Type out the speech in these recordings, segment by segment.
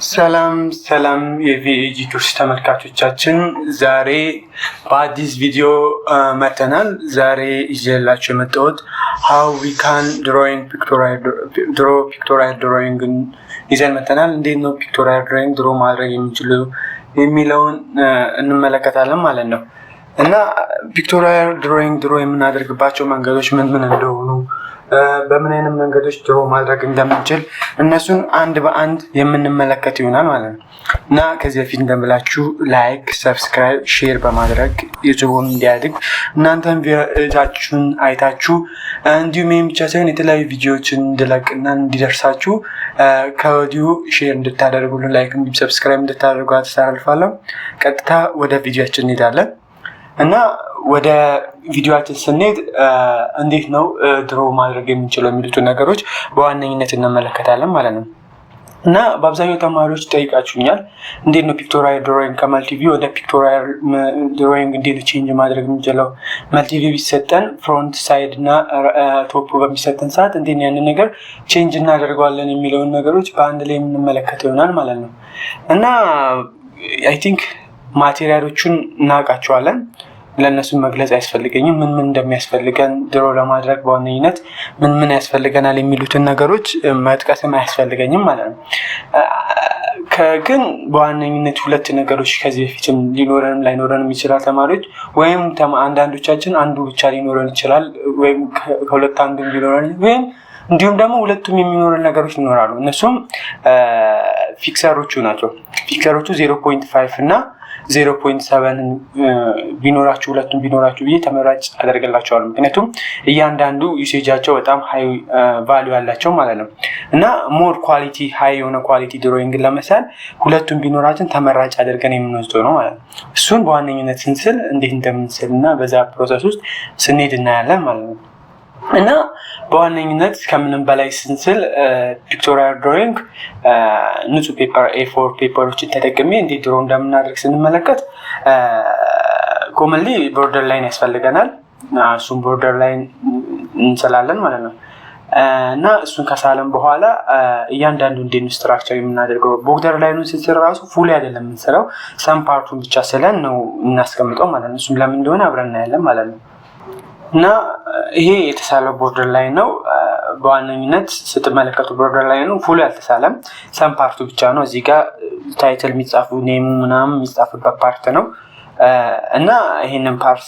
ሰላም የቪኤጂ ቱርስ ተመልካቾቻችን፣ ዛሬ በአዲስ ቪዲዮ መተናል። ዛሬ ይዤላችሁ የመጣሁት how we can draw pictorial drawing ይዘን መተናል። እንዴት ነው pictorial drawing ድሮ ማድረግ የምንችለው የሚለውን እንመለከታለን ማለት ነው። እና pictorial drawing ድሮ የምናደርግባቸው መንገዶች ምን እንደሆኑ በምን አይነት መንገዶች ድሮ ማድረግ እንደምንችል እነሱን አንድ በአንድ የምንመለከት ይሆናል ማለት ነው። እና ከዚህ በፊት እንደምላችሁ ላይክ፣ ሰብስክራይብ፣ ሼር በማድረግ ዩቲዩብን እንዲያድግ እናንተም ቪዲዮዎቻችሁን አይታችሁ እንዲሁም ይሄን ብቻ ሳይሆን የተለያዩ ቪዲዮዎችን እንድለቅና እንዲደርሳችሁ ከወዲሁ ሼር እንድታደርጉልን፣ ላይክ እንዲሁም ሰብስክራይብ እንድታደርጉ አስተላልፋለሁ። ቀጥታ ወደ ቪዲዮአችን እንሄዳለን። እና ወደ ቪዲዮአችን ስንሄድ እንዴት ነው ድሮ ማድረግ የምንችለው የሚሉትን ነገሮች በዋነኝነት እንመለከታለን ማለት ነው። እና በአብዛኛው ተማሪዎች ጠይቃችሁኛል፣ እንዴት ነው ፒክቶሪያል ድሮይንግ ከመልቲቪው ወደ ፒክቶሪያል ድሮይንግ እንዴት ነው ቼንጅ ማድረግ የምንችለው? መልቲቪው ቢሰጠን ፍሮንት ሳይድ እና ቶፕ በሚሰጠን ሰዓት እንዴት ነው ያንን ነገር ቼንጅ እናደርገዋለን የሚለውን ነገሮች በአንድ ላይ የምንመለከተው ይሆናል ማለት ነው። እና አይ ቲንክ ማቴሪያሎቹን እናውቃቸዋለን። ለእነሱም መግለጽ አያስፈልገኝም። ምን እንደሚያስፈልገን ድሮ ለማድረግ በዋነኝነት ምን ያስፈልገናል የሚሉትን ነገሮች መጥቀስም አያስፈልገኝም ማለት ነው። ግን በዋነኝነት ሁለት ነገሮች ከዚህ በፊትም ሊኖረንም ላይኖረንም ይችላል ተማሪዎች፣ ወይም አንዳንዶቻችን አንዱ ብቻ ሊኖረን ይችላል፣ ወይም ከሁለት አንዱ ሊኖረን፣ ወይም እንዲሁም ደግሞ ሁለቱም የሚኖረን ነገሮች ይኖራሉ። እነሱም ፊክሰሮቹ ናቸው። ፊክሰሮቹ 0.5 እና 0.7 ቢኖራችሁ ሁለቱም ቢኖራችሁ ብዬ ተመራጭ አደርግላቸዋለሁ። ምክንያቱም እያንዳንዱ ዩሴጃቸው በጣም ሃይ ቫልዩ ያላቸው ማለት ነው። እና ሞር ኳሊቲ ሃይ የሆነ ኳሊቲ ድሮይንግን ለመሳል ሁለቱም ቢኖራችን ተመራጭ አድርገን የምንወስደው ነው ማለት ነው። እሱን በዋነኝነት ስንስል እንዴት እንደምንስል እና በዛ ፕሮሰስ ውስጥ ስንሄድ እናያለን ማለት ነው። እና በዋነኝነት ከምንም በላይ ስንስል ፒክቶሪያል ድሮይንግ ንጹህ ፔፐር A4 ፔፐሮችን ተጠቅሜ እንዴት ድሮ እንደምናደርግ ስንመለከት ኮመንሊ ቦርደር ላይን ያስፈልገናል። እሱን ቦርደር ላይን እንስላለን ማለት ነው። እና እሱን ከሳለን በኋላ እያንዳንዱ እንዴት ነው ስትራክቸር የምናደርገው? ቦርደር ላይኑን ስንስል ራሱ ፉል አይደለም የምንሰራው፣ ሰም ፓርቱን ብቻ ስለን ነው እናስቀምጠው ማለት ነው። እሱም ለምን እንደሆነ አብረን እናያለን ማለት ነው። እና ይሄ የተሳለው ቦርደር ላይ ነው። በዋነኝነት ስትመለከቱ ቦርደር ላይ ነው ፉል ያልተሳለም፣ ሰም ፓርቱ ብቻ ነው። እዚህ ጋር ታይትል የሚጻፉ ኔም ምናምን የሚጻፉበት ፓርት ነው። እና ይሄንን ፓርት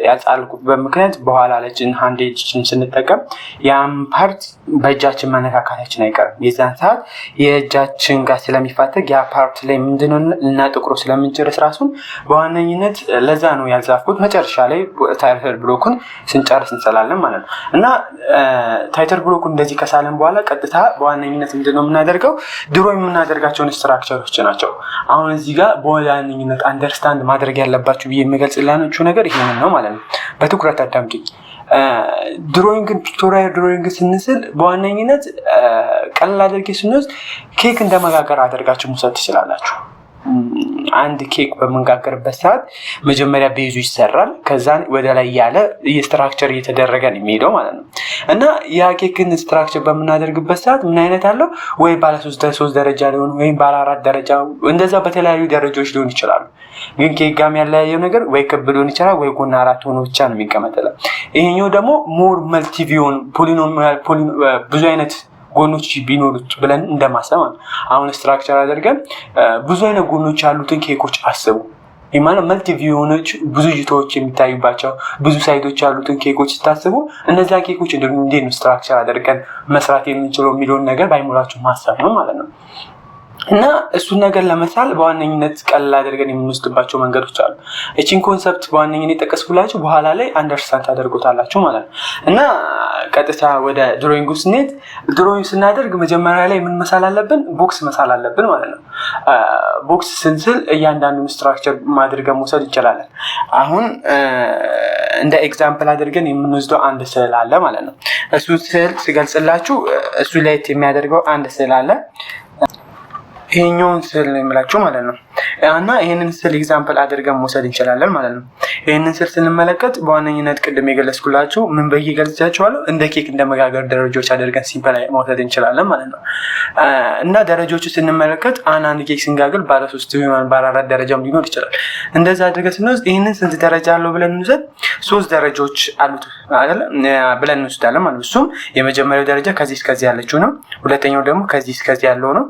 ያጻልኩበት ምክንያት በኋላ ለችን ሃንድ ኤጅን ስንጠቀም ያም ፓርት በእጃችን መነካካታችን አይቀርም። የዛን ሰዓት የእጃችን ጋር ስለሚፋተግ ያ ፓርት ላይ ምንድነው ልናጥቁሮ ስለምንጨርስ ራሱን በዋነኝነት ለዛ ነው ያልጻፍኩት። መጨረሻ ላይ ታይትል ብሎኩን ስንጨርስ እንሰላለን ማለት ነው። እና ታይትል ብሎኩን እንደዚህ ከሳለን በኋላ ቀጥታ በዋነኝነት ምንድነው የምናደርገው? ድሮ የምናደርጋቸውን ስትራክቸሮች ናቸው። አሁን እዚህ ጋር በዋነኝነት አንደርስታንድ ማድረግ ያለባችሁ ብዬ የምገልጽላችሁ ነገር ይሄንን ነው ማለት ነው። በትኩረት አዳምጡኝ። ድሮይንግን ፒክቶሪያል ድሮይንግ ስንስል በዋነኝነት ቀላል አድርጌ ስንወስድ ኬክ እንደመጋገር አድርጋችሁ መውሰድ ትችላላችሁ። አንድ ኬክ በመጋገርበት ሰዓት መጀመሪያ ቤዙ ይሰራል። ከዛን ወደ ላይ ያለ ስትራክቸር እየተደረገ ነው የሚሄደው ማለት ነው። እና ያ ኬክን ስትራክቸር በምናደርግበት ሰዓት ምን አይነት አለው? ወይ ባለ 3 ደረጃ ሊሆን ወይም ባለ 4 ደረጃ እንደዛ በተለያዩ ደረጃዎች ሊሆን ይችላሉ። ግን ኬክ ጋር ያለያየው ነገር ወይ ክብ ሊሆን ይችላል ወይ ጎን 4 ሆኖ ብቻ ነው የሚቀመጠው። ይሄኛው ደግሞ ሞር መልቲቪውን ፖሊኖሚያል ብዙ አይነት ጎኖች ቢኖሩት ብለን እንደማሰብ አሁን ስትራክቸር አድርገን ብዙ አይነት ጎኖች ያሉትን ኬኮች አስቡ። ይማና መልቲቪውኖች ብዙ እይታዎች የሚታዩባቸው ብዙ ሳይዶች ያሉትን ኬኮች ስታስቡ እነዛ ኬኮች እንዴት ነው ስትራክቸር አድርገን መስራት የምንችለው የሚለውን ነገር ባይሞላችሁ ማሰብ ነው ማለት ነው። እና እሱን ነገር ለመሳል በዋነኝነት ቀላል አድርገን የምንወስድባቸው መንገዶች አሉ። እቺን ኮንሰፕት በዋነኝነት የጠቀስኩላችሁ በኋላ ላይ አንደርስታንድ ታደርጉታላችሁ ማለት ነው። እና ቀጥታ ወደ ድሮይንጉ ስንሄድ ድሮይንግ ስናደርግ መጀመሪያ ላይ ምን መሳል አለብን? ቦክስ መሳል አለብን ማለት ነው። ቦክስ ስንስል እያንዳንዱን ስትራክቸር ማድረግን መውሰድ እንችላለን። አሁን እንደ ኤግዛምፕል አድርገን የምንወስደው አንድ ስዕል አለ ማለት ነው። እሱ ስዕል ስገልጽላችሁ እሱ ላይ የሚያደርገው አንድ ስዕል አለ። ይሄኛውን ስዕል ነው የምላችሁ ማለት ነው። እና ይሄንን ስዕል ኤግዛምፕል አድርገን መውሰድ እንችላለን ማለት ነው። ይህንን ስር ስንመለከት በዋነኝነት ቅድም የገለጽኩላችሁ ምን በየ ገልጻቸዋለሁ እንደ ኬክ እንደ መጋገር ደረጃዎች አድርገን ሲምፕል መውሰድ እንችላለን ማለት ነው። እና ደረጃዎቹ ስንመለከት አንድ ኬክ ስንጋግር ባለ 3 ወይም ባለ 4 ደረጃም ሊኖር ይችላል። እንደዛ አድርገን ስንወስድ ይህንን ስንት ደረጃ አለው ብለን እንውሰድ። 3 ደረጃዎች አሉት አይደል ብለን እንወስዳለን ማለት ነው። እሱም የመጀመሪያው ደረጃ ከዚህ እስከዚህ ያለችው ነው። ሁለተኛው ደግሞ ከዚህ እስከዚህ ያለው ነው።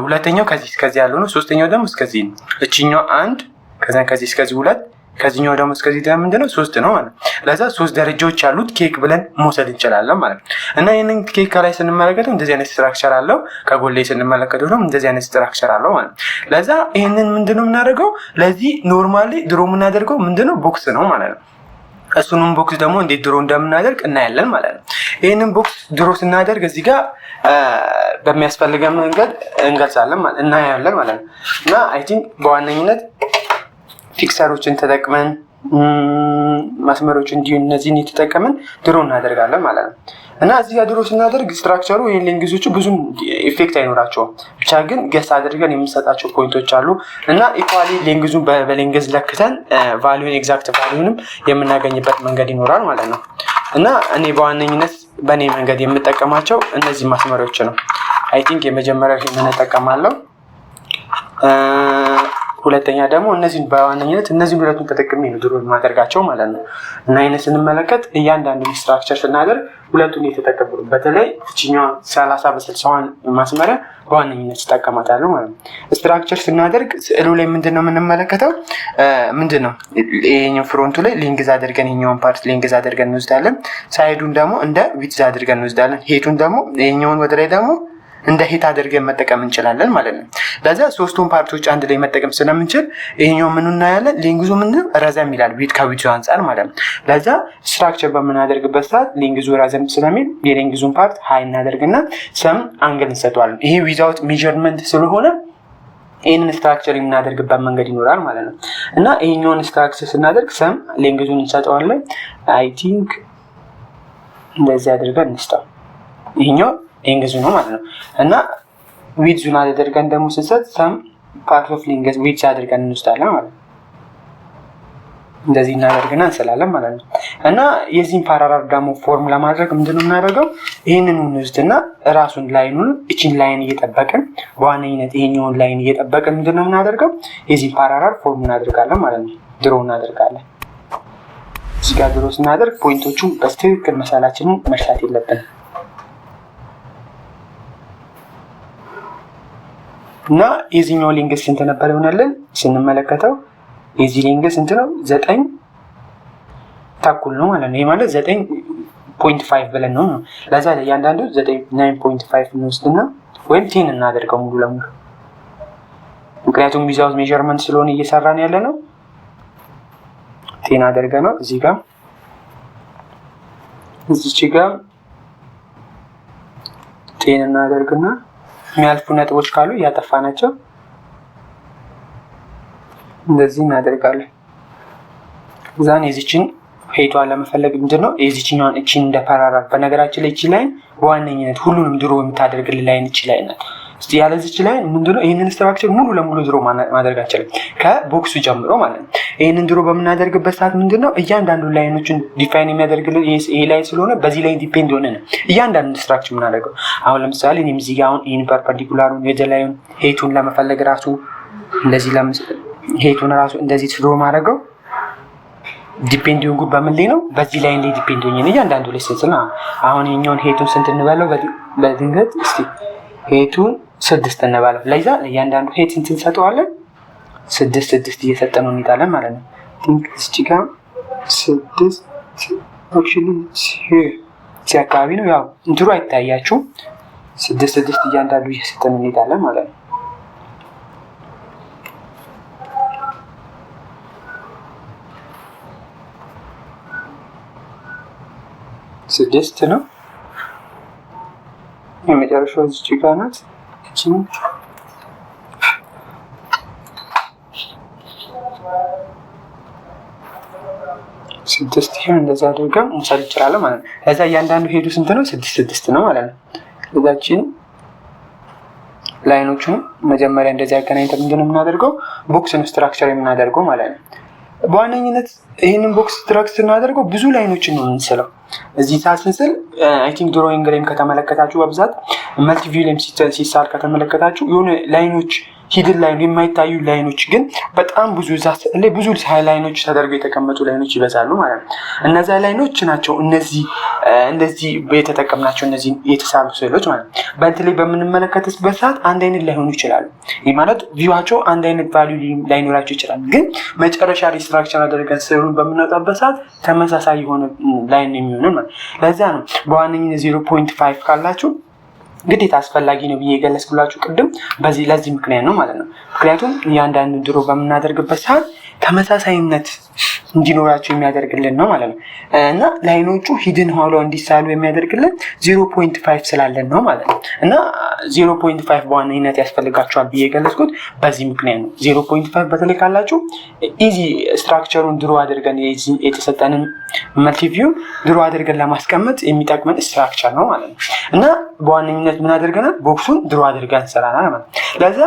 ሁለተኛው ከዚህ እስከዚህ ያለው ነው። ሶስተኛው ደግሞ እስከዚህ ነው። እቺኛው 1 ከዚህ እስከዚህ 2 ከዚህኛው ደግሞ እስከዚህ ደግሞ ምንድነው 3 ነው ማለት ነው። ለዛ 3 ደረጃዎች ያሉት ኬክ ብለን መውሰድ እንችላለን ማለት ነው። እና ይሄንን ኬክ ላይ ስንመለከተው እንደዚህ አይነት ስትራክቸር አለው። ከጎን ላይ ስንመለከተው ደግሞ እንደዚህ አይነት ስትራክቸር አለው ማለት ነው። ለዛ ይሄንን ምንድነው የምናደርገው? ለዚህ ኖርማሊ ድሮ የምናደርገው ምንድነው ቦክስ ነው ማለት ነው። እሱንም ቦክስ ደግሞ እንዴት ድሮ እንደምናደርግ እናያለን ማለት ነው። ይሄንን ቦክስ ድሮ ስናደርግ እዚህ ጋር በሚያስፈልገን መንገድ እንገልጻለን ማለት እናያለን ማለት ነው። እና አይ ቲንክ በዋነኝነት ፊክሰሮችን ተጠቅመን መስመሮች እንዲሁ እነዚህን የተጠቀምን ድሮ እናደርጋለን ማለት ነው። እና እዚህ ጋር ድሮ ስናደርግ ስትራክቸሩ ይሄን ሌንግዞቹ ብዙም ኢፌክት አይኖራቸውም። ብቻ ግን ገስ አድርገን የምንሰጣቸው ፖይንቶች አሉ እና ኢኳሊ ሌንግዙን በሌንግዝ ለክተን ቫልዩን ኤግዛክት ቫልዩንም የምናገኝበት መንገድ ይኖራል ማለት ነው። እና እኔ በዋነኝነት በእኔ መንገድ የምጠቀማቸው እነዚህ መስመሮች ነው። አይ ቲንክ የመጀመሪያው ይሄንን እጠቀማለሁ። ሁለተኛ ደግሞ እነዚህን በዋነኝነት እነዚህን ሁለቱን ተጠቅሜ ነው ድሮ የማደርጋቸው ማለት ነው። እና ይሄንን ስንመለከት እያንዳንዱ ስትራክቸር ስናደርግ ሁለቱን እየተጠቀሙ በተለይ እቺኛው 30 በ60 ማስመሪያ በዋነኝነት ተጠቀማታለሁ ማለት ነው። ስትራክቸር ስናደርግ ስዕሉ ላይ ምንድነው የምንመለከተው? ምንድነው ይሄኛው ፍሮንቱ ላይ ሊንግዝ አድርገን ይሄኛውን ፓርት ሊንግዝ አድርገን እንወስዳለን። ሳይዱን ደግሞ እንደ ዊድዝ አድርገን እንወስዳለን። ሄቱን ደግሞ ይሄኛውን ወደ ላይ ደግሞ እንደ ሂት አድርገን መጠቀም እንችላለን ማለት ነው። ለዛ ሶስቱን ፓርቶች አንድ ላይ መጠቀም ስለምንችል ይሄኛው ምን እናያለን? ሊንግዙ ምን ረዘም ይላል ዊድ ከዊድዙ አንፃር ማለት ነው። ለዛ ስትራክቸር በምናደርግበት ሰዓት ሊንግዙ ረዘም ስለሚል የሊንግዙን ፓርት ሃይ እናደርግና ሰም አንግል እንሰጠዋለን። ይሄ ዊዛውት ሜዠርመንት ስለሆነ ይሄንን ስትራክቸር የምናደርግበት መንገድ ይኖራል ማለት ነው። እና ይሄኛውን ስትራክቸር ስናደርግ ሰም ሊንግዙን እንሰጠዋለን። አይ ቲንክ እንደዚህ አድርገን እንስጠው። ይሄኛው ሊንግዙ ነው ማለት ነው። እና ዊድዙን አድርገን ደግሞ ስንሰጥ ሰም ፓርት ኦፍ ሊንግዝ ዊድዝ አድርገን እንወስዳለን ማለት ነው። እንደዚህ እናደርግና እንሰላለን ማለት ነው። እና የዚህን ፓራግራፍ ደግሞ ፎርም ለማድረግ ምንድነው የምናደርገው? ይሄንን እንወስድና ራሱን ላይኑን እቺን ላይን እየጠበቅን በዋነኝነት ይሄኛውን ላይን እየጠበቅን ምንድነው የምናደርገው? የዚህን ፓራግራፍ ፎርም እናደርጋለን ማለት ነው። ድሮ እናደርጋለን። እዚህ ጋር ድሮ ስናደርግ ፖይንቶቹ በትክክል መሳላችንን መርሳት የለብንም። እና የዚህኛው ሊንግዝ ስንት ነበር ይሆናልን ስንመለከተው? የዚህ ሊንግዝ ስንት ነው? 9 ተኩል ነው ማለት ነው። ይሄ ማለት 9.5 ብለን ነው። ለዛ ለእያንዳንዱ 9.5 እንወስድና ወይም 10 እናደርገው ሙሉ ለሙሉ። ምክንያቱም ዊዛውት ሜዠርመንት ስለሆነ እየሰራን ያለ ነው። 10 አድርገ ነው እዚህ ጋር እዚች ጋር 10 እናደርግና የሚያልፉ ነጥቦች ካሉ እያጠፋናቸው እንደዚህ እናደርጋለን። እዛን የዚችን ሄቷን ለመፈለግ ምንድነው የዚችኛውን እቺን እንደ ፓራግራፍ በነገራችን ላይ እቺ ላይ በዋነኝነት ሁሉንም ድሮ የምታደርግልን ላይን እቺ ላይ ናት። እስቲ ያለዚች ላይ ምንድነው ይሄንን ስትራክቸር ሙሉ ለሙሉ ድሮ ማድረግ አንችልም ከቦክሱ ጀምሮ ማለት ነው። ይሄንን ድሮ በምናደርግበት ሰዓት ምንድነው እያንዳንዱ ላይኖችን ዲፋይን የሚያደርግልን ይሄ ላይ ስለሆነ በዚህ ላይ ዲፔንድ ሆነ ነው እያንዳንዱ ስትራክቸር የምናደርገው። አሁን ለምሳሌ እኔም እዚህ ጋር አሁን ይሄን ፐርፔንዲኩላሩን የደላዩን ሄቱን ለመፈለግ ራሱ እንደዚህ ሄቱን ራሱ እንደዚህ ድሮ ማድረገው ዲፔንድ ይሁን በምን ላይ ነው? በዚህ ላይ ላይ ዲፔንድ ሆነ ነው እያንዳንዱ ላይ ስንትና አሁን የኛውን ሄቱን ስንት እንበለው በድንገት እስቲ ሄቱን 6 እንበለው። ለዛ ለእያንዳንዱ ሄት ስንት እንሰጠዋለን? 6 እየሰጠነው እንሄዳለን ማለት ነው። ቲንክ እዚህ ጋር 6 አክቹሊ እዚህ አካባቢ ነው። ያው እንትሩ አይታያችሁም። 6 እያንዳንዱ እየሰጠነው እንሄዳለን ማለት ነው። 6 ነው የመጨረሻው እዚህ ጋር ናት። እቺ 6 ይሄን እንደዛ አድርገን እንሰራ ይችላል ማለት ነው። ከዛ እያንዳንዱ ሄዱ ስንት ነው? 6 ነው ማለት ነው። ለዛችን ላይኖቹን መጀመሪያ እንደዚህ አገናኝተን ምንድነው የምናደርገው? ቦክስን ስትራክቸር የምናደርገው ማለት ነው። በዋነኝነት ይህንን ቦክስ ስትራክቸር ስናደርገው ብዙ ላይኖችን ነው የምንስለው። እዚህ ታች ስንስል አይ ቲንክ ድሮይንግ ላይም ከተመለከታችሁ በብዛት መልቲ ቪው ላይም ሲሳል ከተመለከታችሁ የሆነ ላይኖች ሂድን ላይን የማይታዩ ላይኖች ግን በጣም ብዙ ላይ ብዙ ላይኖች ተደርገው የተቀመጡ ላይኖች ይበዛሉ ማለት ነው። እነዛ ላይኖች ናቸው እንደዚህ የተጠቀምናቸው እነዚህ የተሳሉ ስዕሎች ማለት ነው። በእንትን ላይ በምንመለከትበት ሰዓት አንድ አይነት ላይሆኑ ይችላሉ። ይህ ማለት ቪዋቸው አንድ አይነት ቫልዩ ላይኖራቸው ይችላል። ግን መጨረሻ ሪስትራክቸር አድርገን ስዕሉን በምናወጣበት ሰዓት ተመሳሳይ የሆነ ላይን የሚሆነው ማለት ለዛ ነው በዋነኝነት 0.5 ካላችሁ ግዴታ አስፈላጊ ነው ብዬ ገለጽኩላችሁ ቅድም ለዚህ ምክንያት ነው ማለት ነው። ምክንያቱም እያንዳንዱ ድሮ በምናደርግበት ሰዓት ተመሳሳይነት እንዲኖራቸው የሚያደርግልን ነው ማለት ነው። እና ላይኖቹ ሂድን ሆነው እንዲሳሉ የሚያደርግልን 0.5 ስላለን ነው ማለት ነው። እና 0.5 በዋነኝነት ያስፈልጋቸዋል ብዬ ገለጽኩት በዚህ ምክንያት ነው። 0.5 በተለይ ካላችሁ ኢዚ ስትራክቸሩን ድሮ አድርገን የተሰጠንን መልቲቪው ድሮ አድርገን ለማስቀመጥ የሚጠቅመን ስትራክቸር ነው ማለት ነው። እና በዋነኝነት ምን አድርገናል? ቦክሱን ድሮ አድርገን እንሰራናል ማለት ነው። ለዛ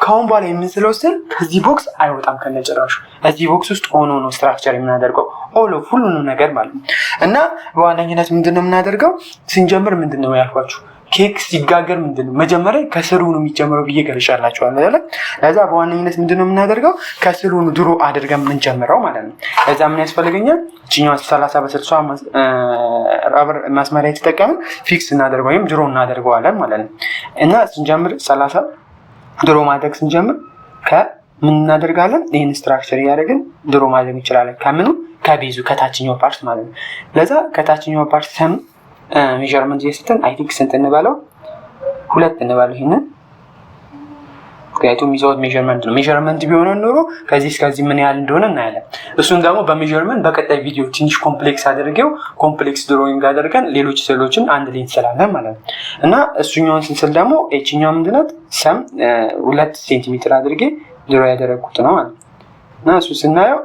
ካሁን በኋላ የምንስለው ስል እዚህ ቦክስ አይወጣም ከነጭራሹ። እዚህ ቦክስ ውስጥ ሆኖ ነው ስትራክቸር የምናደርገው ሁሉንም ነገር ማለት ነው። እና በዋነኝነት ምንድነው የምናደርገው? ስንጀምር ምንድነው ያልኳችሁ ኬክ ሲጋገር ምንድነው መጀመሪያ ከስሩ ነው የሚጀምረው ብዬ ገልጫላችኋለሁ አይደል? ለዛ በዋነኝነት ምንድነው የምናደርገው? ከስሩ ነው ድሮ አድርገን የምንጀምረው ማለት ነው። ለዛ ምን ያስፈልገኛል? እቺኛው 30 በ60 ረበር ማስመሪያ የተጠቀምን ፊክስ እናደርገው ወይም ድሮ እናደርገዋለን ማለት ነው። እና ስንጀምር 30 ድሮ ማድረግ ስንጀምር ከምን እናደርጋለን? ይህን ስትራክቸር እያደረግን ድሮ ማድረግ እንችላለን። ከምኑ? ከቤዙ ከታችኛው ፓርት ማለት ነው። ለዛ ከታችኛው ፓርት ሰም ሜዠርመንት እየሰጠን አይ ቲንክ ስንት እንበለው? 2 እንበለው ይሄንን። ምክንያቱም ይዘውት ሜዠርመንት ነው። ሜዠርመንት ቢሆን ኖሮ ከዚህ እስከዚህ ምን ያህል እንደሆነ እናያለን። እሱን ደግሞ በሜዠርመንት በቀጣይ ቪዲዮ ትንሽ ኮምፕሌክስ አድርገው ኮምፕሌክስ ድሮይንግ አድርገን ሌሎች ስዕሎችን አንድ ላይ እንስላለን ማለት ነው። እና እሱኛውን ስንስል ደግሞ እቺኛው ምንድናት? ሰም 2 ሴንቲሜትር አድርጌ ድሮ ያደረኩት ነው ማለት ነው። እና እሱ ስናየው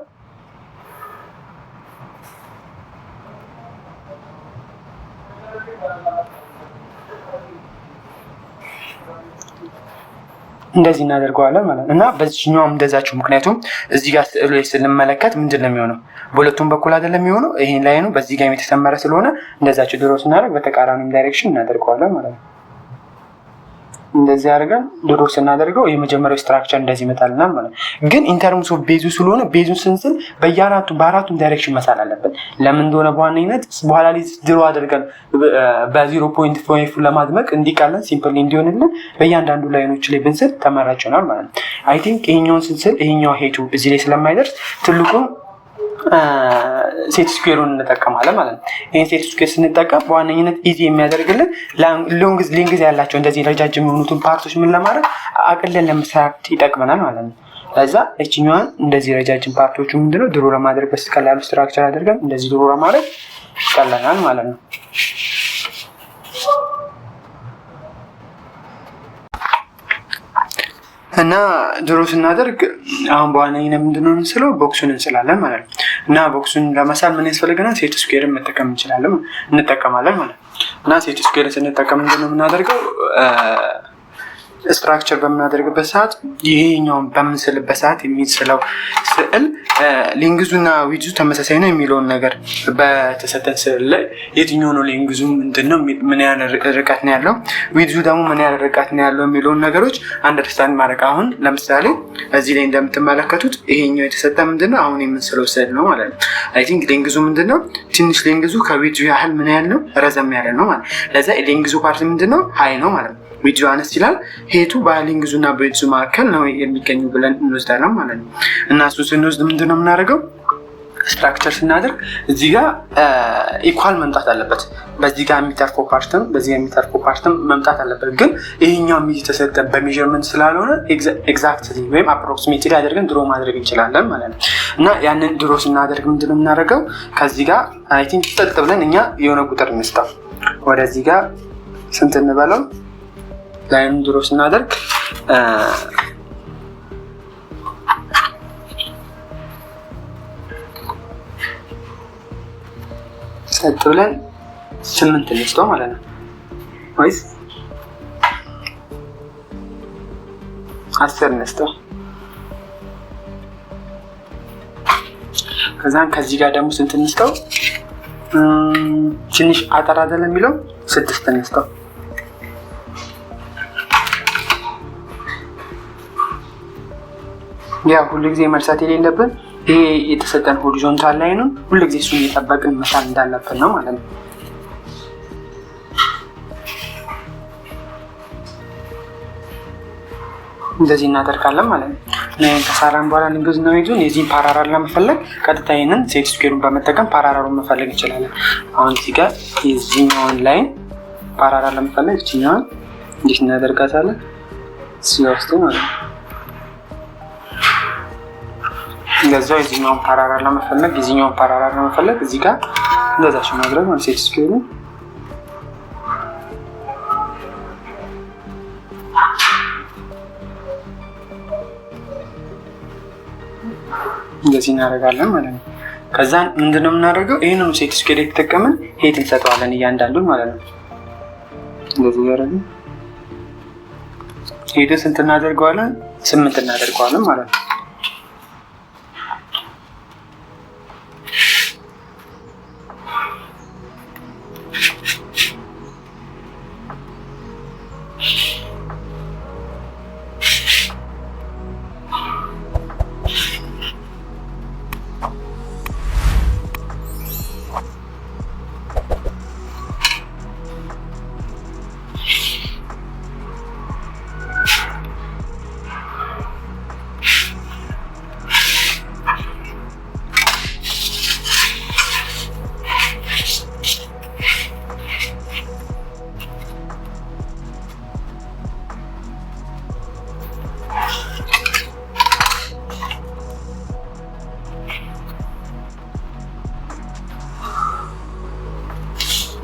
እንደዚህ እናደርገዋለን ማለት ነው። እና በዚህኛው እንደዛችሁ ምክንያቱም እዚህ ጋር ስዕሉ ላይ ስንመለከት ምንድነው የሚሆነው? በሁለቱም በኩል አይደለም የሚሆነው። ይሄን ላይ ነው በዚህ ጋር የተሰመረ ስለሆነ እንደዛችሁ ድሮ ስናደርግ በተቃራኒው ዳይሬክሽን እናደርገዋለን ማለት ነው። እንደዚህ አድርገን ድሮ ስናደርገው የመጀመሪያው ስትራክቸር እንደዚህ ይመጣልናል ማለት ነው። ግን ኢንተርምስ ኦፍ ቤዙ ስለሆነ ቤዙን ስንስል በአራቱም ዳይሬክሽን መሳል አለበት። ለምን እንደሆነ በዋነኝነት በኋላ ላይ ድሮ አድርገን በ0.5 ለማድመቅ እንዲቃለን ሲምፕል እንዲሆንልን በእያንዳንዱ ላይኖች ላይ ብንስል ተመራጭ ይሆናል ማለት ነው። አይ ቲንክ ይሄኛውን ስንስል ይሄኛው ሄቱ እዚህ ላይ ስለማይደርስ ትልቁን ሴት ስኩዌሩን እንጠቀማለን ማለት ነው። ይሄን ሴት ስኩዌር ስንጠቀም በዋነኝነት ኢዚ የሚያደርግልን ሌንግዝ ያላቸው እንደዚህ ረጃጅም የሆኑትን ፓርቶች ምን ለማድረግ አቅለን ለመስራት ይጠቅመናል ማለት ነው። ለዛ እቺኛዋን እንደዚህ ረጃጅም ፓርቶቹ ምንድነው ድሮ ለማድረግ በስቀላሉ ስትራክቸር አድርገን እንደዚህ ድሮ ለማድረግ ይቀለናል ማለት ነው። እና ድሮ ስናደርግ አሁን በዋነኝነት ምንድነው እንስለው ቦክሱን እንስላለን ማለት ነው። እና ቦክሱን ለመሳል ምን ያስፈልገናል? ሴት ስኩዌርን መጠቀም እንጠቀማለን ማለት ነው። እና ሴት ስኩዌርን ስንጠቀም ምንድነው የምናደርገው? ስትራክቸር በምናደርግበት ሰዓት ይሄኛውን በምንስልበት ሰዓት የሚስለው ስዕል ሌንግዙና ዊድዙ ተመሳሳይ ነው የሚለውን ነገር በተሰጠን ስዕል ላይ የትኛው ነው ሌንግዙ ምንድነው ምን ያህል ርቀት ነው ያለው ዊድዙ ደግሞ ምን ያህል ርቀት ነው ያለው የሚለውን ነገሮች አንደርስታንድ ማድረግ። አሁን ለምሳሌ እዚህ ላይ እንደምትመለከቱት ይሄኛው የተሰጠ ምንድነው አሁን የምንስለው ስዕል ነው ማለት ነው። አይ ቲንክ ሌንግዙ ምንድነው ትንሽ ሌንግዙ ከዊድዙ ያህል ምን ያህል ነው ረዘም ያለ ነው ማለት ለዛ ሌንግዙ ፓርት ምንድነው ሃይ ነው ማለት ነው። ዊድዙ አነስ ይላል ሄቱ በሌንግዙና በዊድዙ መካከል ነው የሚገኙ ብለን እንወስዳለን ማለት ነው። እና እሱ ስንወስድ ምንድነው የምናደርገው? ስትራክቸር ስናደርግ እዚህ ጋር ኢኳል መምጣት አለበት። በዚህ ጋር የሚተርፈው ፓርትም በዚህ የሚተርፈው ፓርትም መምጣት አለበት። ግን ይሄኛው የተሰጠ በሜዠርመንት ስላልሆነ ኤግዛክትሊ ወይም አፕሮክሲሜትሊ አድርገን ድሮ ማድረግ እንችላለን ማለት ነው። እና ያንን ድሮ ስናደርግ ምንድነው የምናደርገው? ከዚህ ጋር አይ ቲንክ ጥልጥ ብለን እኛ የሆነ ቁጥር እንስጠው። ወደዚህ ጋር ስንት እንበለው? ላይን ድሮ ስናደርግ ሰጥ ብለን 8 እንስጠው ማለት ነው ወይስ 10 እንስጠው? ከዛን ከዚህ ጋር ደግሞ ስንት እንስጠው? ትንሽ አጠር አይደለም የሚለው 6 እንስጠው። ያው ሁሉ ጊዜ መርሳት የሌለብን ይሄ የተሰጠን ሆሪዞንታል ላይን ነው። ሁሉ ጊዜ እሱን እየጠበቅን መሳል እንዳለብን ነው ማለት ነው። እንደዚህ እናደርጋለን ማለት ነው። ከሰራን በኋላ ልንገዝ ነው ይዙን የዚህን ፓራራል ለመፈለግ ቀጥታ ይሄንን ሴት ስኩዌሩን በመጠቀም ፓራራሉን መፈለግ እንችላለን። አሁን እዚህ ጋር የዚህኛውን ላይን ፓራራል ለመፈለግ እችኛውን እንዴት እናደርጋታለን? ሲወስድ ማለት ነው። እንደዛው የዚህኛውን ፓራራል ለመፈለግ የዚህኛውን ፓራራል ለመፈለግ እዚህ ጋር እንደዛሽ ማድረግ ነው። ሴት ስኩዌሩን እንደዚህ እናደርጋለን ማለት ነው። ከዛ ምንድነው የምናደርገው? ይሄንን ሴት ስኩዌር የተጠቀምን ሄት እንሰጠዋለን እያንዳንዱን ማለት ነው። እንደዚህ ያደርጋለን። ሄት ስንት እናደርገዋለን? 8 እናደርገዋለን ማለት ነው።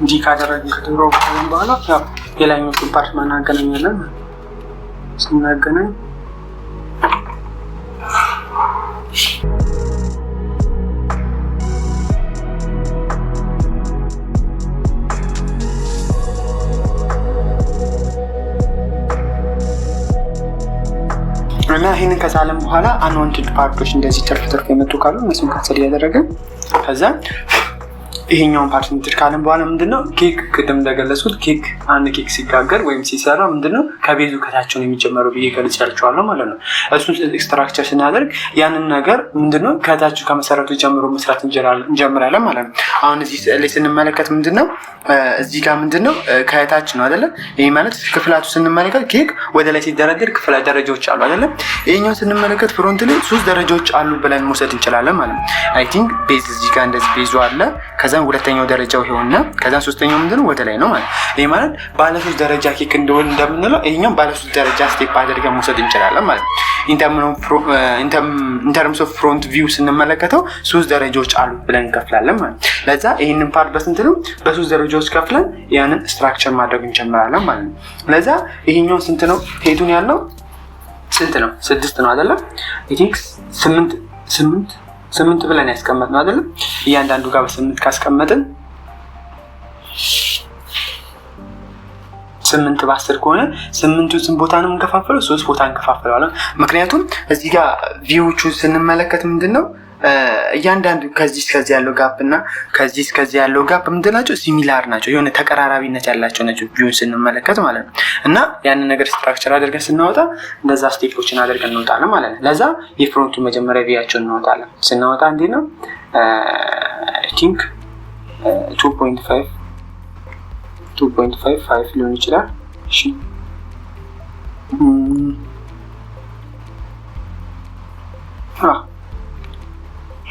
እንዲህ ካደረግን ከድሮ በኋላ ያው የላይኛው ፓርት ማናገናኛለን ስናገናኝ እና ይሄንን ከሳለም በኋላ አንዋንትድ ፓርቶች እንደዚህ ትርፍ የመጡ ካሉ እነሱን ካንሰል እያደረግን ከዛ ይሄኛውን ፓርት እንትን ካለን በኋላ ምንድነው ኬክ ቅድም እንደገለጽኩት ኬክ አንድ ኬክ ሲጋገር ወይም ሲሰራ ምንድነው ከቤዙ ከታቸው ነው የሚጀመረው ብዬ ገልጫቸዋለሁ ማለት ነው። እሱን ስትራክቸር ስናደርግ ያንን ነገር ምንድነው ከታች ከመሰረቱ ጀምሮ መስራት እንጀምራለን ማለት ነው። አሁን እዚህ ላይ ስንመለከት ምንድነው እዚህ ጋር ምንድነው ከታች ነው አይደለ? ይሄ ማለት ክፍላቱ ስንመለከት ኬክ ወደ ላይ ሲደረደር ክፍላ ደረጃዎች አሉ አይደለ? ይሄኛው ስንመለከት ፍሮንት ላይ 3 ደረጃዎች አሉ ብለን መውሰድ እንችላለን ማለት ነው። አይ ቲንክ ቤዝ እዚህ ጋር እንደዚህ ቤዙ አለ። ከዛ ሁለተኛው ደረጃው ይሆንና ከዛ ሶስተኛው ምንድነው ወደ ላይ ነው ማለት። ይሄ ማለት ባለ 3 ደረጃ ኬክ እንደምንለው ይሄኛው ባለ 3 ደረጃ ስቴፕ አድርገን መውሰድ እንችላለን ማለት ነው። ኢን ተርምስ ኦፍ ፍሮንት ቪው ስንመለከተው 3 ደረጃዎች አሉ ብለን እንከፍላለን ማለት። ለዛ ይሄንን ፓርት በስንት ነው? በ3 ደረጃዎች ከፍለን ያንን ስትራክቸር ማድረግ እንጀምራለን ማለት ነው። ለዛ ይሄኛው ስንት ነው? ሄቱን ያለው ስንት ነው? 6 ነው አይደለ? ኢቲክስ 8 ብለን ያስቀመጥነው አይደለም? እያንዳንዱ ጋር በ8 ካስቀመጥን 8 በ10 ከሆነ 8ቱ ስንት ቦታ ነው የምንከፋፍለው? 3 ቦታ እንከፋፍለዋለን። ምክንያቱም እዚህ ጋር ቪዎቹ ስንመለከት ምንድነው እያንዳንዱ ከዚህ እስከዚህ ያለው ጋፕ እና ከዚህ እስከዚህ ያለው ጋፕ ምንድናቸው? ሲሚላር ናቸው። የሆነ ተቀራራቢነት ያላቸው ናቸው ቪውን ስንመለከት ማለት ነው። እና ያንን ነገር ስትራክቸር አድርገን ስናወጣ እንደዛ ስቴፖችን አድርገን እንወጣለን ማለት ነው። ለዛ የፍሮንቱ መጀመሪያ ቪያቸውን እናወጣለን። ስናወጣ እንዴት ነው? አይ ቲንክ 2.5 ሊሆን ይችላል። እሺ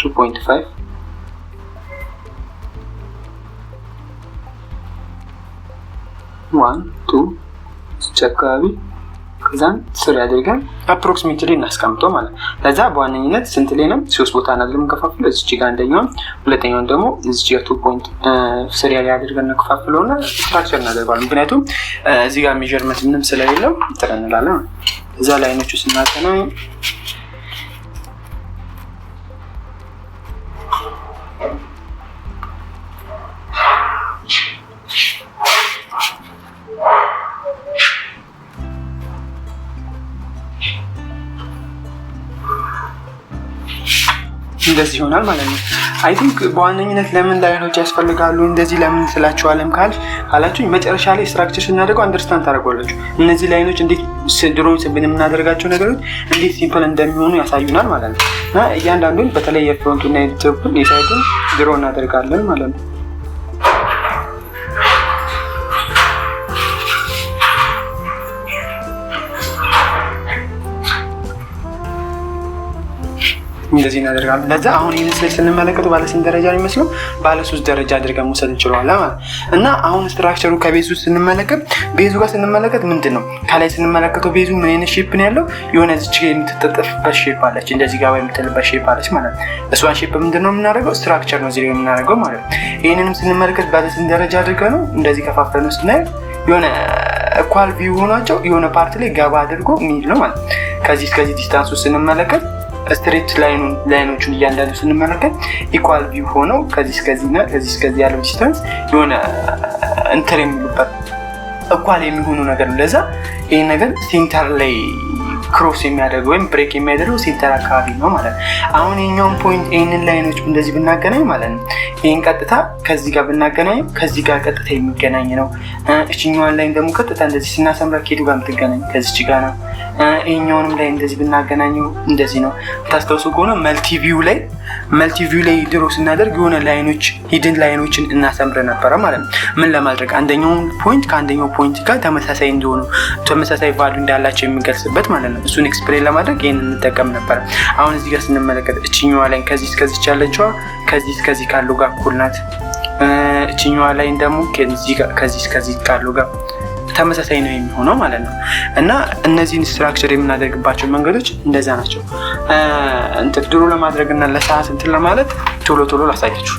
2.5 1 2 አካባቢ ከዛን ስር ያደርጋል አፕሮክሲሜትሊ እናስቀምጠው ማለት ነው። ለዛ በዋነኝነት ስንት ላይ ነው? 3 ቦታ እናድርገን እንከፋፍለው። እዚህ ጋር አንደኛውን ሁለተኛውን ደግሞ እዚህ ጋር 2.3 ላይ አድርገን እንከፋፍለውና ስትራክቸር እናደርጋለን። ምክንያቱም እዚህ ጋር ሜዠርመንት ምንም ስለሌለው እንላለን። እዛ ላይኖቹ ስናገናኝ እንደዚህ ይሆናል ማለት ነው። አይ ቲንክ በዋነኝነት ለምን ላይኖች ያስፈልጋሉ እንደዚህ ለምን ስላችኋለም ካላችሁ መጨረሻ ላይ ስትራክቸር ስናደርገው አንደርስታንድ ታደርጓላችሁ። እነዚህ ላይኖች እንዴት ድሮን የምናደርጋቸው ነገሮች እንዴት ሲምፕል እንደሚሆኑ ያሳዩናል ማለት ነው። እና እያንዳንዱን በተለይ የፍሮንቱና የሳይዱን ድሮ እናደርጋለን ማለት ነው። እንደዚህ እናደርጋለን። ለዛ አሁን ይህን ስል ስንመለከቱ ባለ ስንት ደረጃ ነው የሚመስለው? ባለ 3 ደረጃ አድርገን መውሰድ እንችላለን ማለት እና አሁን ስትራክቸሩ ከቤዙ ስንመለከት ቤዙ ጋር ስንመለከት ምንድን ነው ከላይ ስንመለከተው ቤዙ ምን አይነት ሼፕ ነው ያለው? የሆነ እዚች ጋር የምትጠጠፍበት ሼፕ አለች፣ እንደዚህ ጋር የምትልበት ሼፕ አለች ማለት ነው። እሷን ሼፕ ምንድን ነው የምናደርገው? ስትራክቸር ነው እዚህ ላይ የምናደርገው ማለት ነው። ይህንንም ስንመለከት ባለ ስንት ደረጃ አድርገን ነው እንደዚህ ከፋፍተን ስናየው የሆነ ኢኳል ቪው ሆኗቸው የሆነ ፓርት ላይ ገባ አድርጎ የሚሄድ ነው ማለት ከዚህ እስከዚህ ዲስታንሱ ስንመለከት ስትሬት ላይኖቹን እያንዳንዱ ስንመለከት ኢኳል ቪው ሆነው ከዚህ እስከዚህና ከዚህ እስከዚህ ያለው ዲስታንስ የሆነ እንትን የሚሉበት ኢኳል የሚሆኑ ነገር ነው። ለዛ ይሄን ነገር ሴንተር ላይ ክሮስ የሚያደርገው ወይም ብሬክ የሚያደርገው ሴንተር አካባቢ ነው ማለት ነው። አሁን የኛውን ፖይንት ይሄንን ላይኖች እንደዚህ ብናገናኝ ማለት ነው ይሄን ቀጥታ ከዚህ ጋር ብናገናኝ ከዚህ ጋር ቀጥታ የሚገናኝ ነው። እቺኛዋን ላይን ደግሞ ቀጥታ እንደዚህ ስናሰምራ ከሄዱ ጋር የምትገናኝ ከዚች ጋር ነው። ይሄኛውንም ላይ እንደዚህ ብናገናኘው እንደዚህ ነው። ታስታውሱ ከሆነ መልቲቪው ላይ ድሮ ስናደርግ የሆነ ላይኖች ሂድን ላይኖችን እናሰምር ነበረ ማለት ነው። ምን ለማድረግ አንደኛው ፖይንት ከአንደኛው ፖይንት ጋር ተመሳሳይ እንደሆኑ ተመሳሳይ ቫልዩ እንዳላቸው የሚገልጽበት ማለት ነው። እሱን ኤክስፕሌን ለማድረግ ይሄን እንጠቀም ነበር። አሁን እዚህ ጋር ስንመለከት እቺኛዋ ላይ ከዚህ እስከዚህ ያለችዋ ከዚህ እስከዚህ ካሉ ጋር እኩል ናት። እቺኛዋ ላይ ደግሞ ከዚህ እስከዚህ ካሉ ጋር ተመሳሳይ ነው የሚሆነው ማለት ነው። እና እነዚህን ስትራክቸር የምናደርግባቸው መንገዶች እንደዛ ናቸው። ድሮ ለማድረግ እና ለሰዓት እንትን ለማለት ቶሎ ላሳያችሁ።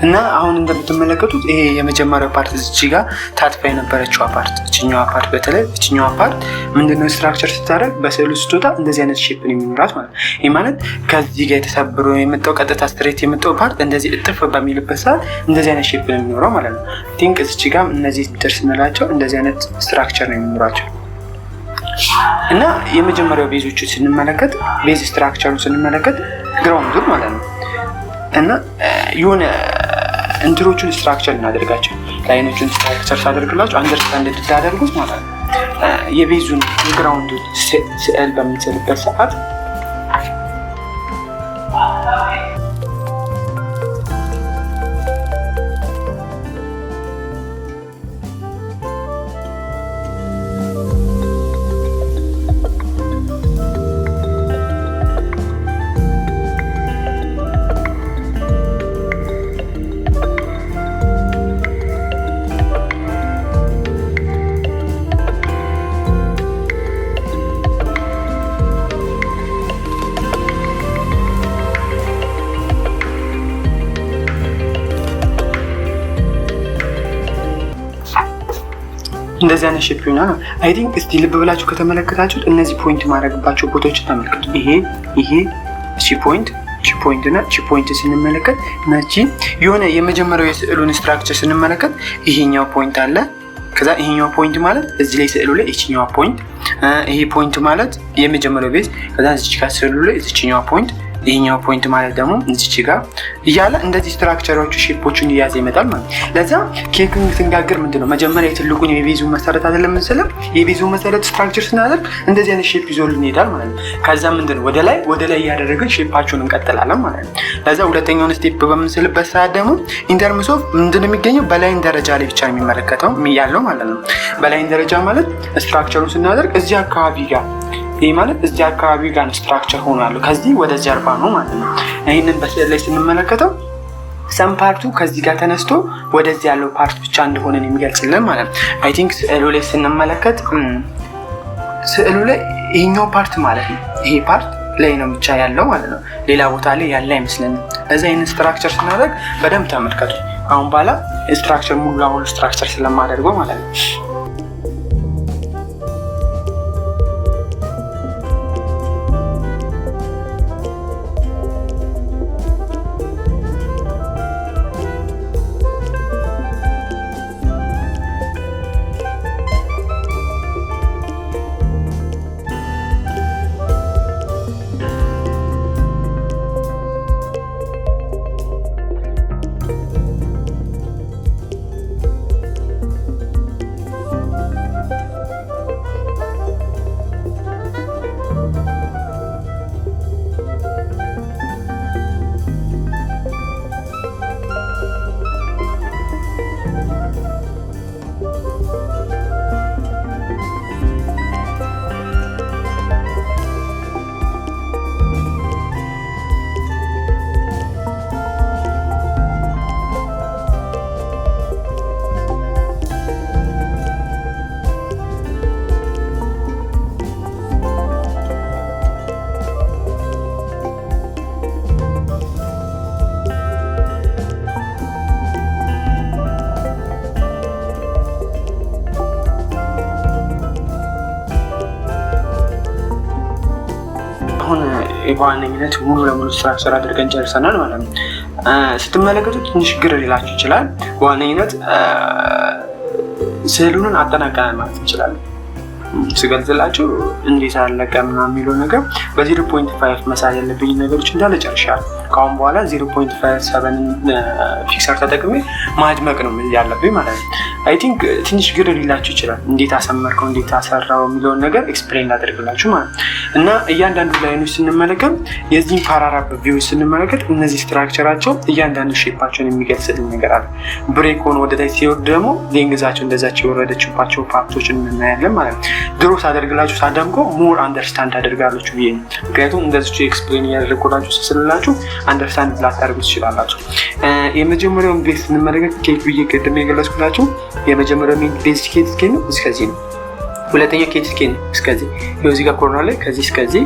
እና አሁን እንደምትመለከቱት ይሄ የመጀመሪያው ፓርት እዚህ ጋር ታጥፋ የነበረችው ፓርት እቺኛዋ ፓርት በተለይ እቺኛዋ ፓርት ምንድነው ስትራክቸር ስታደርግ በስዕሉ ስትወጣ እንደዚህ አይነት ሼፕ ነው የሚኖራት ማለት ነው። ይሄ ማለት ከዚህ ጋር የተሰብሮ የመጣው ቀጥታ ስትሬት የመጣው ፓርት እንደዚህ እጥፍ በሚልበት ሰዓት እንደዚህ አይነት ሼፕ ነው የሚኖረው ማለት ነው። ቲንክ እዚህ ጋር እነዚህ ሚተር ስንላቸው እንደዚህ አይነት ስትራክቸር ነው የሚኖራቸው። እና የመጀመሪያው ቤዞቹ ስንመለከት ቤዝ ስትራክቸሩ ስንመለከት ግራውንዱ ማለት ነው እና የሆነ እንትሮቹን ስትራክቸር እናደርጋቸው ላይኖቹን ስትራክቸር ሳደርግላቸው አንደርስታንድ እንድታደርጉት ማለት ነው። የቤዙን የግራውንዱን ስዕል በምንስልበት ሰዓት እንደዚህ አይነት ሼፕ ይሆናል። አይ ቲንክ እስቲ ልብ ብላችሁ ከተመለከታችሁት እነዚህ ፖይንት ማድረግባቸው ቦታዎችን ተመልከቱ። ይሄ ፖይንት እና ፖይንት ስንመለከት ነቺ የሆነ የመጀመሪያው የስዕሉን ስትራክቸር ስንመለከት ይሄኛው ፖይንት አለ። ከዛ ይሄኛው ፖይንት ማለት እዚህ ላይ ስዕሉ ላይ እቺኛው ፖይንት፣ ይሄ ፖይንት ማለት የመጀመሪያው ቤዝ፣ ከዛ እዚህ ጋር ስዕሉ ላይ እቺኛው ፖይንት፣ ይሄኛው ፖይንት ማለት ደግሞ እዚች ጋር እያለ እንደዚህ ስትራክቸሮቹ ሼፖቹን እያዘ ይመጣል ማለት ነው። ለዛ ኬክን ስንጋግር ምንድነው መጀመሪያ የትልቁን የቤዙ መሰረት አይደለም እንስለም የቤዙ መሰረት ስትራክቸር ስናደርግ እንደዚህ አይነት ሼፕ ይዞልን ይሄዳል ማለት ነው። ከዛ ምንድነው ወደ ላይ እያደረግን ሼፓቸውን እንቀጥላለን ማለት ነው። ለዛ ሁለተኛውን ስቴፕ በምንስልበት ሰዓት ደግሞ ኢንተርምስ ኦፍ ምንድነው የሚገኘው በላይን ደረጃ ላይ ብቻ የሚመለከተው ያለው ማለት ነው። በላይን ደረጃ ማለት ስትራክቸሩን ስናደርግ እዚህ አካባቢ ጋር ይሄ ማለት እዚህ አካባቢ ጋር ስትራክቸር ሆኖ ያለው ከዚህ ወደ ጀርባ ነው ማለት ነው። ይሄንን በስዕል ላይ ስንመለከተው ሰም ፓርቱ ከዚህ ጋር ተነስቶ ወደዚህ ያለው ፓርት ብቻ እንደሆነ የሚገልጽልን ማለት ነው። አይ ቲንክ ስዕሉ ላይ ስንመለከት ስዕሉ ላይ ይሄኛው ፓርት ማለት ነው ይሄ ፓርት ላይ ነው ብቻ ያለው ማለት ነው። ሌላ ቦታ ላይ ያለ አይመስልንም። ለዛ ይሄንን ስትራክቸር ስናደርግ በደንብ ተመልከቱ። አሁን በኋላ ስትራክቸር ሙሉ ለሙሉ ስትራክቸር ስለማደርገው ማለት ነው። በዋነኝነት ሙሉ ለሙሉ ስትራክቸር አድርገን ጨርሰናል ማለት ነው። ስትመለከቱት ትንሽ ግር ሊላችሁ ይችላል። በዋነኝነት ስዕሉን አጠናቀናል ማለት እንችላለን። ስገልጽላችሁ እንዴት አለቀ ምናምን የሚለው ነገር በ0.5 መሳል ያለብኝ ነገሮች እንዳለ ጨርሻለሁ። ከአሁን በኋላ 0.57 ፊክሰር ተጠቅሜ ማድመቅ ነው ያለብኝ ማለት ነው። አይ ቲንክ ትንሽ ግር ሊላችሁ ይችላል። እንዴት አሰመርከው እንዴት አሰራው የሚለውን ነገር ኤክስፕሌን ላደርግላችሁ ማለት ነው። እና እያንዳንዱ ላይኖች ስንመለከት የዚህን ፓራግራፍ ቪው ስንመለከት እነዚህ ስትራክቸራቸው እያንዳንዱ ሼፓቸውን የሚገልጽልን ነገር አለ። ብሬክ ሆኖ ወደ ታች ሲወርድ ደግሞ ሌንግዛቸው እንደዛቸው የወረደችባቸው ፓርቶችን እናያለን ማለት ነው። ድሮ ሳደርግላችሁ ሳዳምቀው ሞር አንደርስታንድ አደርጋላችሁ ብዬ ነው። ምክንያቱም እንደዚሁ ኤክስፕሌን እያደረግኩላችሁ ስስልላችሁ አንደርስታንድ ላታደርጉ ትችላላችሁ። የመጀመሪያውን ቤዝ ስንመለከት ኬክ ብዬ ቅድም የገለጽኩላችሁ የመጀመሪያው ቤዝ ኬክ ስኬል ነው እስከዚህ ነው። ሁለተኛው ኬክ ስኬል ነው እስከዚህ ይኸው እዚህ ጋር ኮርነር ላይ ከዚህ እስከዚህ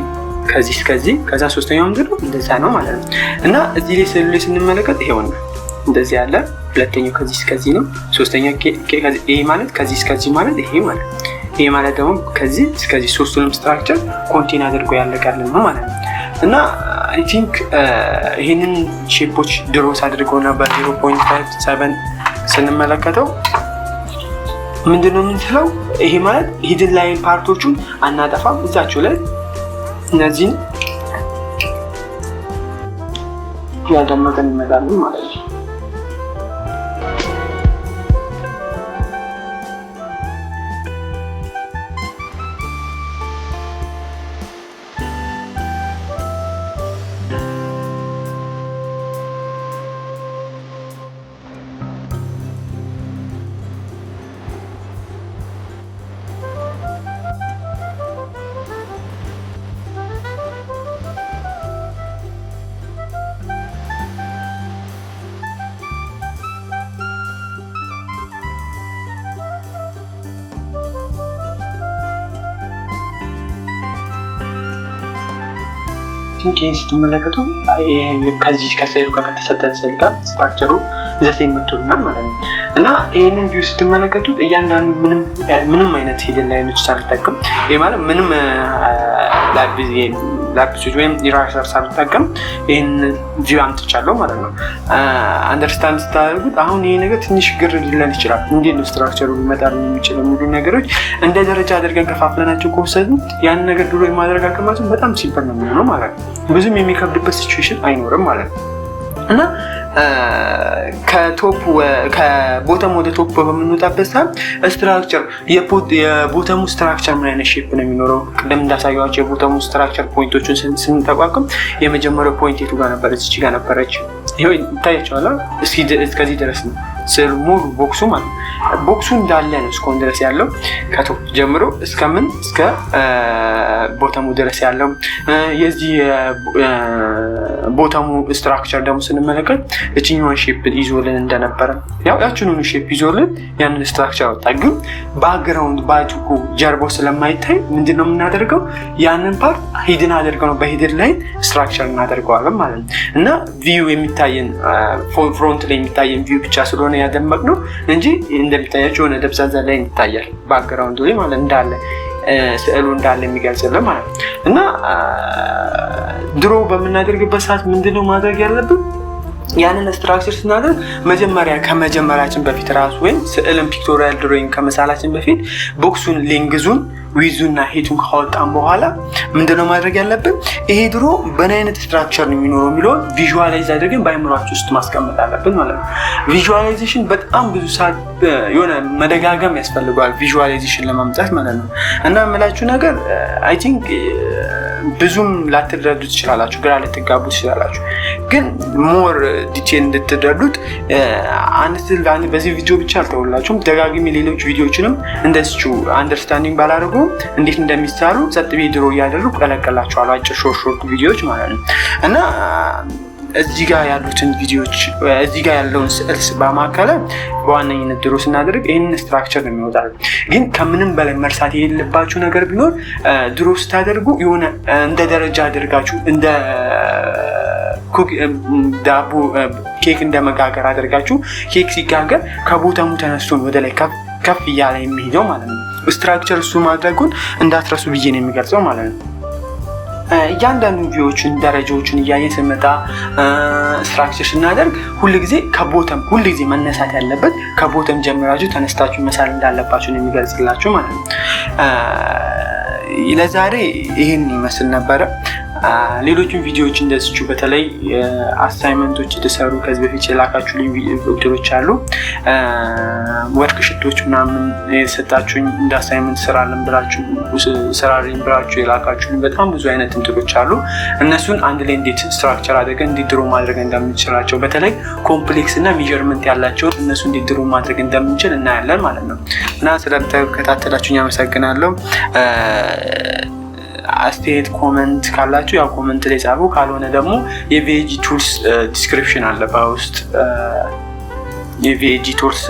ከዚህ እስከዚህ ከዛ ሶስተኛው ምንድን ነው እንደዛ ነው ማለት ነው። እና እዚህ ላይ ስዕሉ ላይ ስንመለከት ይሄውና እንደዚህ ያለ ሁለተኛው ከዚህ እስከዚህ ነው። ሶስተኛው ይሄ ማለት ከዚህ እስከዚህ ማለት ይሄ ማለት ይሄ ማለት ደግሞ ከዚህ እስከዚህ ሶስቱንም ስትራክቸር ኮንቴን አድርጎ ያለቀልን ነው ማለት ነው። እና አይ ቲንክ ይሄንን ሼፖች ድሮስ አድርገው ነበር 0.57 ስንመለከተው ምንድነው የምንለው ይሄ ማለት ሂድን ላይን ፓርቶቹን አናጠፋም እዛቸው ላይ እነዚህን ያደመቀን ይመጣሉ ማለት ነው። ይህን ስትመለከቱ ከዚህ ከስዕሉ ጋር ከተሰጠን ስዕል ጋር ስትራክቸሩ ዘሴ የምትሉናል ማለት ነው። እና ይህንን ቪው ስትመለከቱት እያንዳንዱ ምንም አይነት ሂደን ላይኖች ሳልጠቀም ይህ ማለት ምንም ላፒሶች ወይም ኢራሰር ሳልጠቀም ይህን ቪው አምጥቻለሁ ማለት ነው። አንደርስታንድ ስታደርጉት አሁን ይሄ ነገር ትንሽ ግር ሊለን ይችላል። እንዴት ነው ስትራክቸሩ ሊመጣ የሚችለው የሚሉ ነገሮች እንደ ደረጃ አድርገን ከፋፍለናቸው ከወሰድን ያን ነገር ድሮ የማድረግ አቅማችን በጣም ሲምፕል ነው የሚሆነው ማለት ነው። ብዙም የሚከብድበት ሲቹዌሽን አይኖርም ማለት ነው። እና ከቦተም ወደ ቶፕ በምንወጣበት ሰዓት ስትራክቸር የቦተሙ ስትራክቸር ምን አይነት ሼፕ ነው የሚኖረው? ቅድም እንዳሳየኋቸው የቦተሙ ስትራክቸር ፖይንቶችን ስንጠቋቁም የመጀመሪያው ፖይንት የቱ ጋር ነበረች? እዚህ ጋር ነበረች። ይሄው ይታያቸዋል። እስከዚህ ድረስ ነው ስር ሙሉ ቦክሱ ማለት ነው። ቦክሱ እንዳለ ነው እስካሁን ድረስ ያለው ከቶፕ ጀምሮ እስከምን እስከ ቦተሙ ድረስ ያለው። የዚህ ቦተሙ ስትራክቸር ደግሞ ስንመለከት እችኛዋን ሼፕ ይዞልን እንደነበረ ያችኑን ሼፕ ይዞልን ያንን ስትራክቸር ወጣ። ግን ባክግራውንድ ባጅኩ ጀርባው ስለማይታይ ምንድነው የምናደርገው? ያንን ፓርት ሂድን አድርገው ነው በሂድን ላይ ስትራክቸር እናደርገዋለን ማለት ነው። እና ቪው የሚታየን ፍሮንት ላይ የሚታየን ቪው ብቻ ስለሆነ ያደመቅ ነው እንጂ እንደሚታያቸው የሆነ ደብዛዛ ላይ ይታያል ባክግራውንድ ላይ ማለት እንዳለ ስዕሉ እንዳለ የሚገልጽልን ማለት ነው። እና ድሮ በምናደርግበት ሰዓት ምንድነው ማድረግ ያለብን? ያንን ስትራክቸር ስናደርግ ከመጀመሪያችን በፊት ራሱ ወይም ስዕልን ፒክቶሪያል ድሮይንግ ከመሳላችን በፊት ቦክሱን ሌንግዙን ዊዙና ሄቱን ካወጣን በኋላ ምንድነው ማድረግ ያለብን? ይሄ ድሮ በምን አይነት ስትራክቸር ነው የሚኖረው የሚለውን ቪዥዋላይዝ አድርገን በአይምሯችን ውስጥ ማስቀመጥ አለብን ማለት ነው። ቪዥዋላይዜሽን በጣም ብዙ ሰዓት የሆነ መደጋገም ያስፈልገዋል ቪዥዋላይዜሽን ለማምጣት ማለት ነው። እና የምላችሁ ነገር አይ ቲንክ ብዙም ላትረዱ ትችላላችሁ፣ ግራ ልትጋቡ ትችላላችሁ። ግን ሞር ዲቴል እንድትረዱት በዚህ ቪዲዮ ብቻ አልተውላችሁም። ደጋግሜ ሌሎች ቪዲዮዎችንም እንደዚሁ አንደርስታንዲንግ ባላደርጉ እንዴት እንደሚሰሩ ጸጥ ብዬ ድሮ እያደረጉ ቀለቀላችኋለሁ፣ አጭር ሾርት ቪዲዮዎች ማለት ነው። እና እዚህ ጋር ያሉትን ቪዲዮዎች እዚህ ጋር ያለውን ስዕልስ በማከለ በዋነኝነት ድሮ ስናደርግ ይህንን ስትራክቸር ነው የሚወጣል። ግን ከምንም በላይ መርሳት የሌለባችሁ ነገር ቢኖር ድሮ ስታደርጉ የሆነ እንደ ደረጃ አድርጋችሁ እንደ ዳቦ ኬክ እንደመጋገር አድርጋችሁ ኬክ ሲጋገር ከቦታሙ ተነስቶ ወደ ላይ ከፍ እያለ የሚሄደው ማለት ነው። ስትራክቸር እሱ ማድረጉን እንዳትረሱ ብዬ ነው የሚገልጸው ማለት ነው። እያንዳንዱ ቪዲዮዎችን ደረጃዎችን እያየን ስንመጣ ስትራክቸር ስናደርግ ሁልጊዜ መነሳት ያለበት ከቦተም ጀምራችሁ ተነስታችሁ መሳል እንዳለባችሁ ነው የሚገልጽላችሁ ማለት ነው። ለዛሬ ይህን ይመስል ነበረ። ሌሎችን ቪዲዮዎች እንደዚሁ በተለይ አሳይመንቶች የተሰሩ ከዚህ በፊት የላካችሁልኝ ቪዲዮዎች አሉ። ወርክ ሽቶች ምናምን የሰጣችሁኝ እንደ አሳይመንት ስራልኝ ብላችሁ የላካችሁልኝ በጣም ብዙ አይነት እንትኖች አሉ። እነሱን አንድ ላይ እንዴት ስትራክቸር አድርገን እንዴት ድሮ ማድረግ እንደምንችላቸው በተለይ ኮምፕሌክስ እና ሜዠርመንት ያላቸው እነሱ እንዴት ድሮ ማድረግ እንደምንችል እናያለን ማለት ነው። እና ስለተከታተላችሁኝ አመሰግናለሁ። አስተያየት ኮመንት ካላችሁ ያው ኮመንት ላይ ጻፉ። ካልሆነ ደግሞ የቪኤጂ ቱልስ ዲስክሪፕሽን አለ በውስጥ የቪኤጂ ቱልስ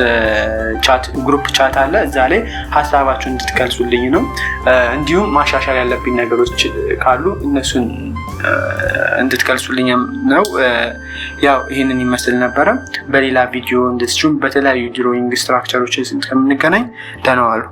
ግሩፕ ቻት አለ። እዛ ላይ ሀሳባችሁን እንድትገልጹልኝ ነው። እንዲሁም ማሻሻል ያለብኝ ነገሮች ካሉ እነሱን እንድትገልጹልኝ ነው። ያው ይህንን ይመስል ነበረ። በሌላ ቪዲዮ እንደዚሁም በተለያዩ ድሮይንግ ስትራክቸሮች እስከምንገናኝ ደህና ዋሉ።